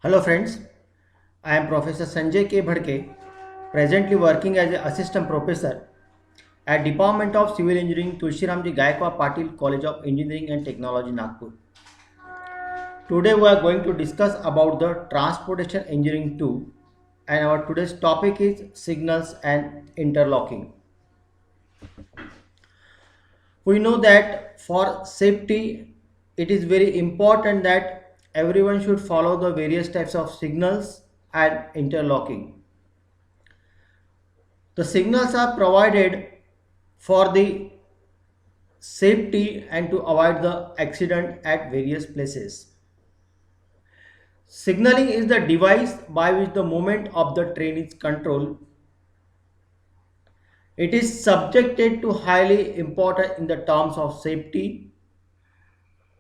Hello friends, I am Professor Sanjay K. Bhadke, presently working as an assistant professor at Department of Civil Engineering, Tulsiramji Gaikwad Patil College of Engineering and Technology, Nagpur. Today we are going to discuss about the Transportation Engineering 2, and our today's topic is signals and interlocking. We know that for safety it is very important that everyone should follow the various types of signals and interlocking. The signals are provided for the safety and to avoid the accident at various places. Signaling is the device by which the movement of the train is controlled. It is subjected to highly important in the terms of safety.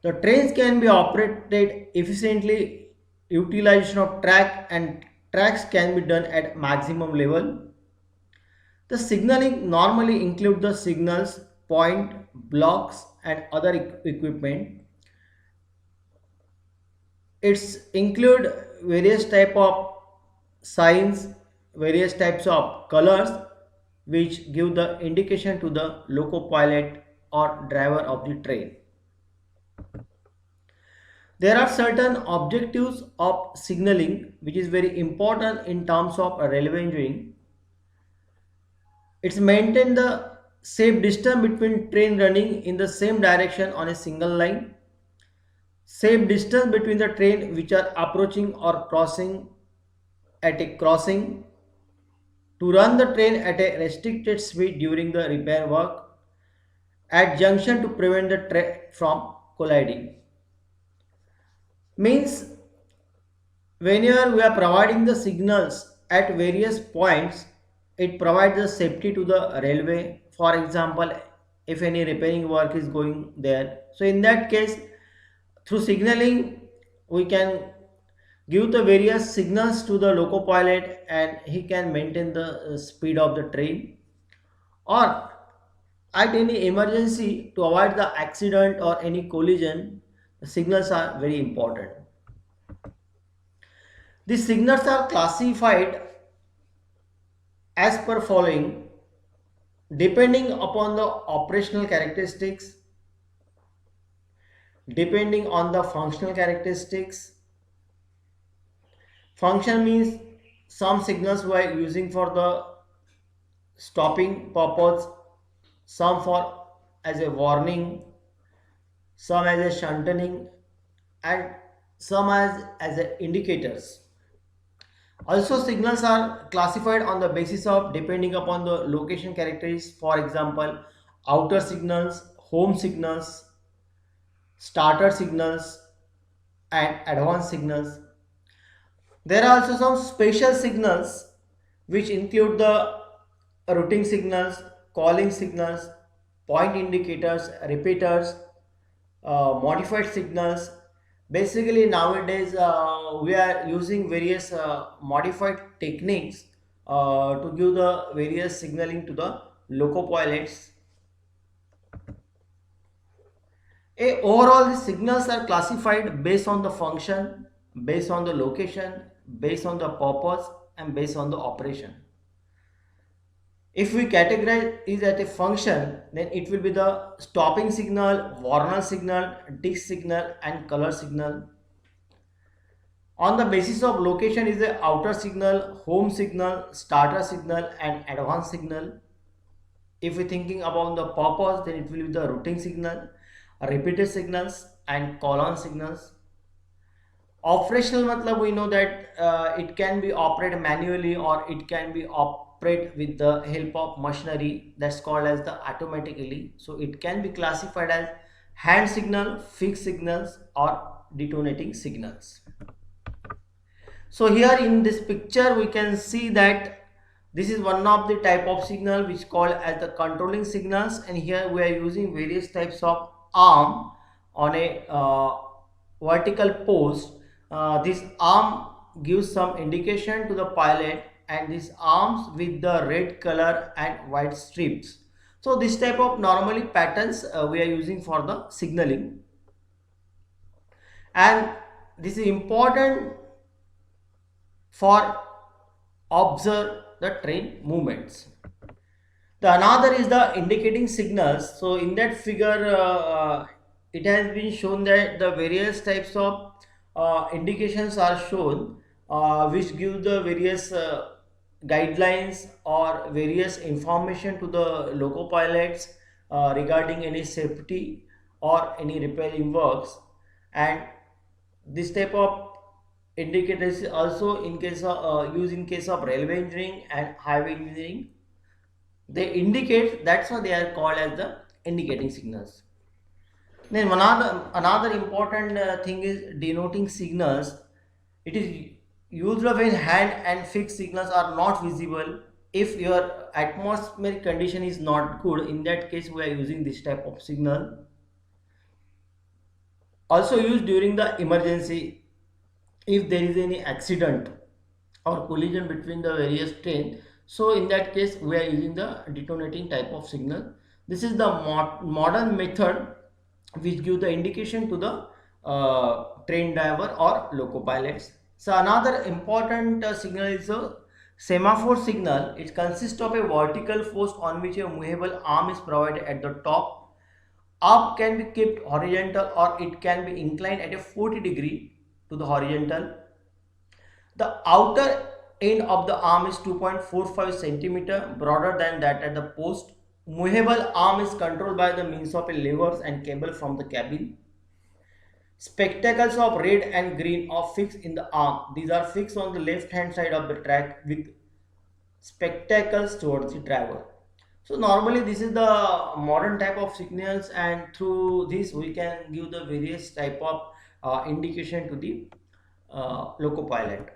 The trains can be operated efficiently, utilization of track and tracks can be done at maximum level. The signaling normally include the signals, point, blocks and other equipment. It's include various type of signs, various types of colors which give the indication to the loco pilot or driver of the train. There are certain objectives of signaling which is very important in terms of railway engineering. It's maintain the safe distance between train running in the same direction on a single line, safe distance between the train which are approaching or crossing at a crossing, to run the train at a restricted speed during the repair work, at junction to prevent the train from colliding. Means whenever we are providing the signals at various points, it provides the safety to the railway. For example, if any repairing work is going there, so in that case through signaling we can give the various signals to the loco pilot and he can maintain the speed of the train, or at any emergency to avoid the accident or any collision, the signals are very important. These signals are classified as per following: depending upon the operational characteristics, depending on the functional characteristics. Function means some signals we are using for the stopping purpose, some for as a warning, some as a shunting, and some as a indicators. Also, signals are classified on the basis of depending upon the location characteristics. For example, outer signals, home signals, starter signals, and advanced signals. There are also some special signals which include the routing signals, calling signals, point indicators, repeaters, modified signals. Basically nowadays we are using various modified techniques to give the various signaling to the loco pilots. Overall the signals are classified based on the function, based on the location, based on the purpose and based on the operation. If we categorize it as a function, then it will be the stopping signal, warner signal, disk signal and color signal. On the basis of location is the outer signal, home signal, starter signal and advanced signal. If we thinking about the purpose, then it will be the routing signal, repeated signals and colon signals. Operational matlab we know that it can be operated manually or it can be operated with the help of machinery, that's called as the automatically. So it can be classified as hand signal, fixed signals or detonating signals. So here in this picture we can see that this is one of the type of signal which called as the controlling signals, and here we are using various types of arm on a vertical post. This arm gives some indication to the pilot, and these arms with the red color and white strips. So this type of normally patterns we are using for the signaling, and this is important for observe the train movements. The another is the indicating signals. So in that figure, it has been shown that the various types of indications are shown, which give the various guidelines or various information to the loco pilots regarding any safety or any repairing works. And this type of indicators also in case of use in case of railway engineering and highway engineering. They indicate, that's why they are called as the indicating signals. Then another important thing is denoting signals. It is used when hand and fixed signals are not visible. If your atmospheric condition is not good, in that case we are using this type of signal. Also used during the emergency, if there is any accident or collision between the various train, so in that case we are using the detonating type of signal. This is the modern method which give the indication to the train driver or loco pilots. So another important signal is a semaphore signal. It consists of a vertical post on which a movable arm is provided at the top. Arm can be kept horizontal or it can be inclined at a 40 degree to the horizontal. The outer end of the arm is 2.45 centimeter broader than that at the post. Movable arm is controlled by the means of a levers and cable from the cabin. Spectacles of red and green are fixed in the arm. These are fixed on the left hand side of the track with spectacles towards the driver. So normally this is the modern type of signals, and through this we can give the various type of indication to the loco pilot.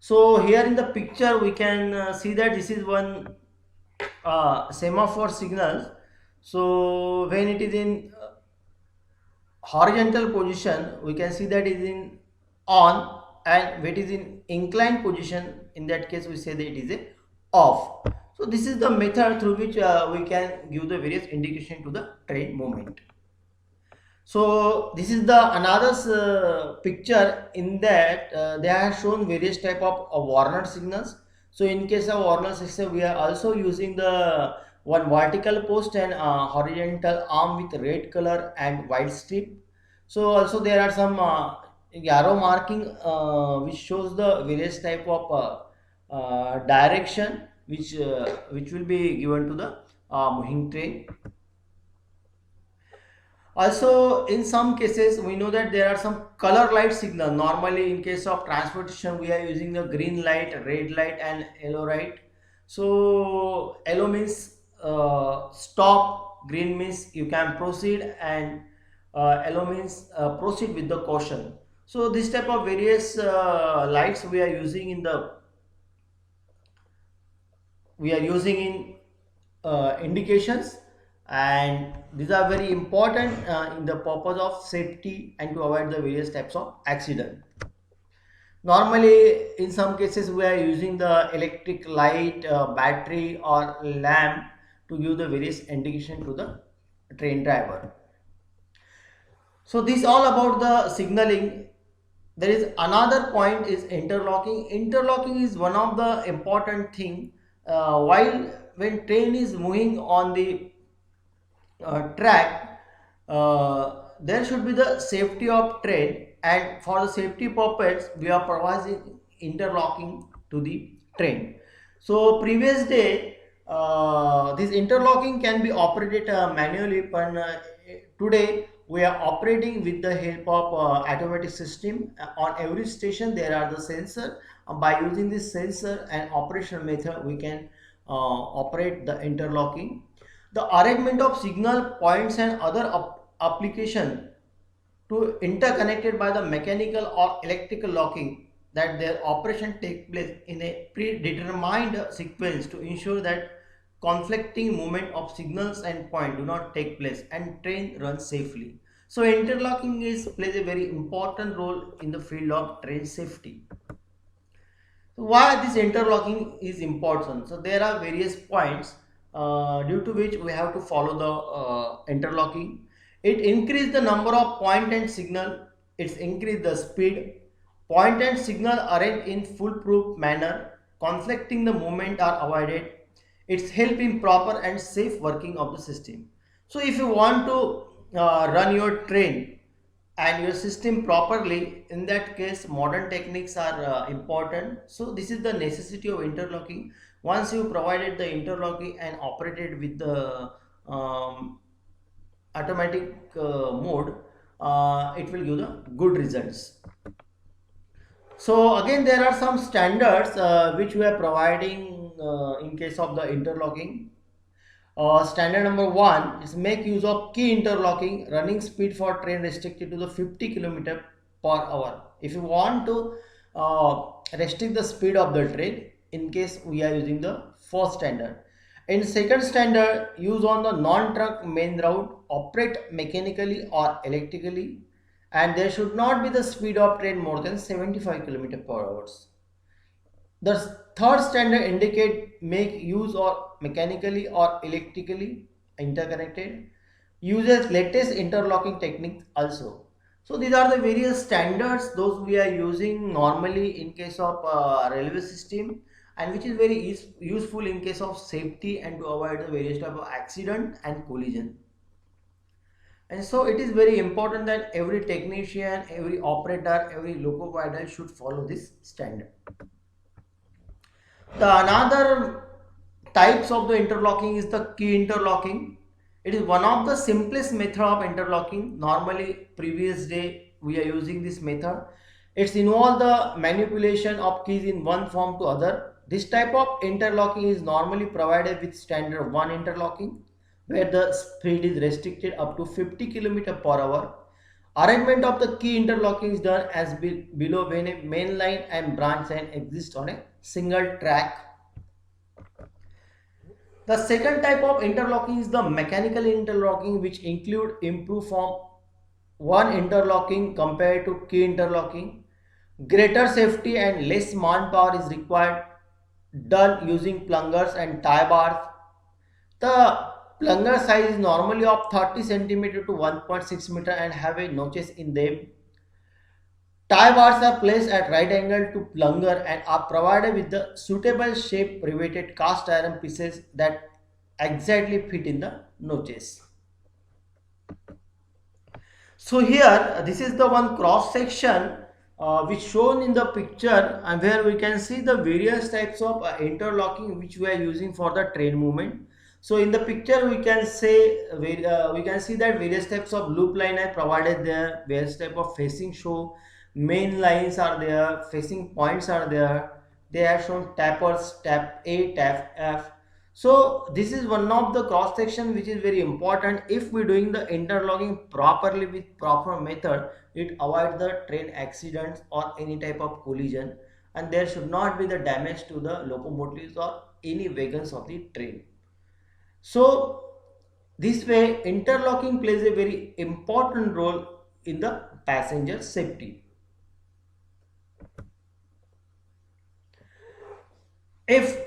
So here in the picture we can see that this is one semaphore signal. So when it is in horizontal position, we can see that it is in on, and when it is in inclined position, in that case we say that it is a off. So this is the method through which we can give the various indication to the train movement. So this is the another picture. In that they have shown various type of Warner signals. So in case of Warner system, we are also using the one vertical post and horizontal arm with red color and white strip. So also there are some arrow marking which shows the various type of direction which will be given to the moving train. Also, in some cases, we know that there are some color light signal. Normally, in case of transportation, we are using the green light, red light, and yellow light. So, yellow means stop, green means you can proceed, and yellow means proceed with the caution. So, this type of various lights we are using in indications, and these are very important in the purpose of safety and to avoid the various types of accident. Normally in some cases we are using the electric light, battery or lamp to give the various indication to the train driver. So this all about the signaling. There is another point is interlocking. Interlocking is one of the important thing while when train is moving on the track. There should be the safety of train, and for the safety purpose we are providing interlocking to the train. So previous day this interlocking can be operated manually, but today we are operating with the help of automatic system. On every station there are the sensor. By using this sensor and operational method we can operate the interlocking. The arrangement of signal points and other application to interconnected by the mechanical or electrical locking, that their operation take place in a predetermined sequence to ensure that conflicting movement of signals and point do not take place and train runs safely. So interlocking plays a very important role in the field of train safety. So why this interlocking is important? So there are various points due to which we have to follow the interlocking. It increase the number of point and signal. It's increase the speed. Point and signal arranged in foolproof manner, conflicting the movement are avoided. It's help in proper and safe working of the system. So if you want to run your train and your system properly, in that case modern techniques are important. So this is the necessity of interlocking. Once you provided the interlocking and operated with the um, automatic mode, it will give the good results. So again, there are some standards which we are providing in case of the interlocking. Standard number one is make use of key interlocking. Running speed for train restricted to the 50 km per hour. If you want to restrict the speed of the train, in case we are using the first standard. In second standard, use on the non-truck main route, operate mechanically or electrically, and there should not be the speed of train more than 75 km per hour. The third standard indicate make use or mechanically or electrically interconnected, uses latest interlocking techniques also. So these are the various standards those we are using normally in case of railway system, and which is very useful in case of safety and to avoid the various type of accident and collision. And so it is very important that every technician, every operator, every loco pilot should follow this standard. The another types of the interlocking is the key interlocking. It is one of the simplest method of interlocking. Normally, previous day we are using this method. It's involve the manipulation of keys in one form to other. This type of interlocking is normally provided with standard 1 interlocking, where the speed is restricted up to 50 km per hour. Arrangement of the key interlocking is done as below when a main line and branch line exist on a single track. The second type of interlocking is the mechanical interlocking, which include improved form 1 interlocking compared to key interlocking. Greater safety and less manpower is required, done using plungers and tie bars. The plunger size is normally of 30 cm to 1.6 meter and have a notches in them. Tie bars are placed at right angle to plunger and are provided with the suitable shape riveted cast iron pieces that exactly fit in the notches. So here this is the one cross section which shown in the picture, and where we can see the various types of interlocking which we are using for the train movement. So in the picture we can say we can see that various types of loop line are provided there, various type of facing show, main lines are there, facing points are there. They are shown tappers, tap A, tap F. So this is one of the cross section which is very important. If we doing the interlocking properly with proper method, it avoid the train accidents or any type of collision, and there should not be the damage to the locomotives or any wagons of the train. So this way interlocking plays a very important role in the passenger safety. If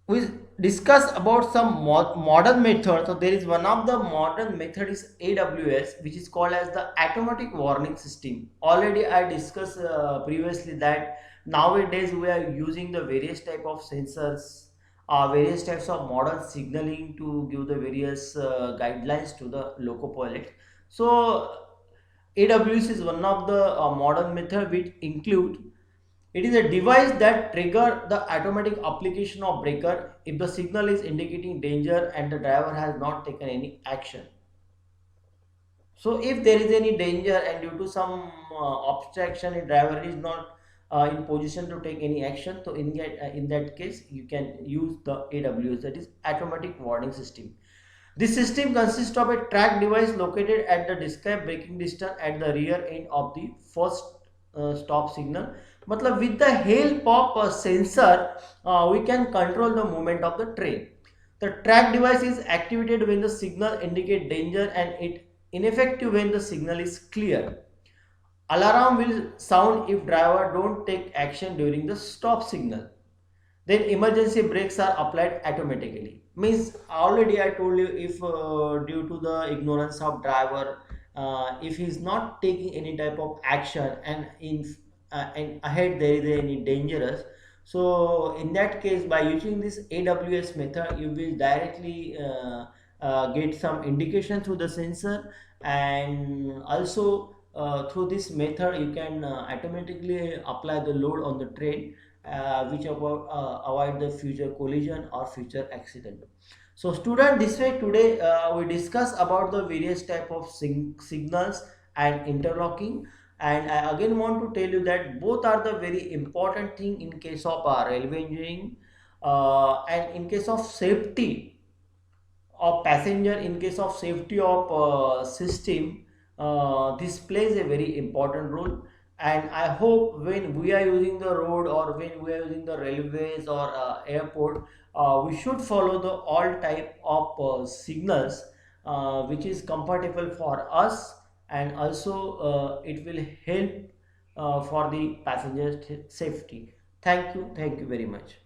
we discuss about some modern method, so there is one of the modern method is AWS, which is called as the automatic warning system. Already I discussed previously that nowadays we are using the various type of sensors, various types of modern signaling to give the various guidelines to the loco pilot. So AWS is one of the modern method which include, it is a device that trigger the automatic application of breaker if the signal is indicating danger and the driver has not taken any action. So if there is any danger and due to some obstruction, a driver is not in position to take any action, so in that case you can use the AWS, that is automatic warning system. This system consists of a track device located at the described braking distance at the rear end of the first stop signal. Matlab with the help of a sensor, we can control the movement of the train. The track device is activated when the signal indicates danger and it ineffective when the signal is clear. Alarm will sound if driver don't take action during the stop signal. Then emergency brakes are applied automatically. Means already I told you, if due to the ignorance of driver, if he is not taking any type of action and in and ahead there is any dangerous. So in that case, by using this AWS method, you will directly get some indication through the sensor, and also through this method you can automatically apply the load on the train, which avoid the future collision or future accident. So student, this way today we discuss about the various type of signals and interlocking. And I again want to tell you that both are the very important thing in case of railway engineering, and in case of safety of passenger, in case of safety of system, this plays a very important role. And I hope when we are using the road, or when we are using the railways or airport, we should follow the all type of signals which is compatible for us, and also it will help for the passenger safety. Thank you very much.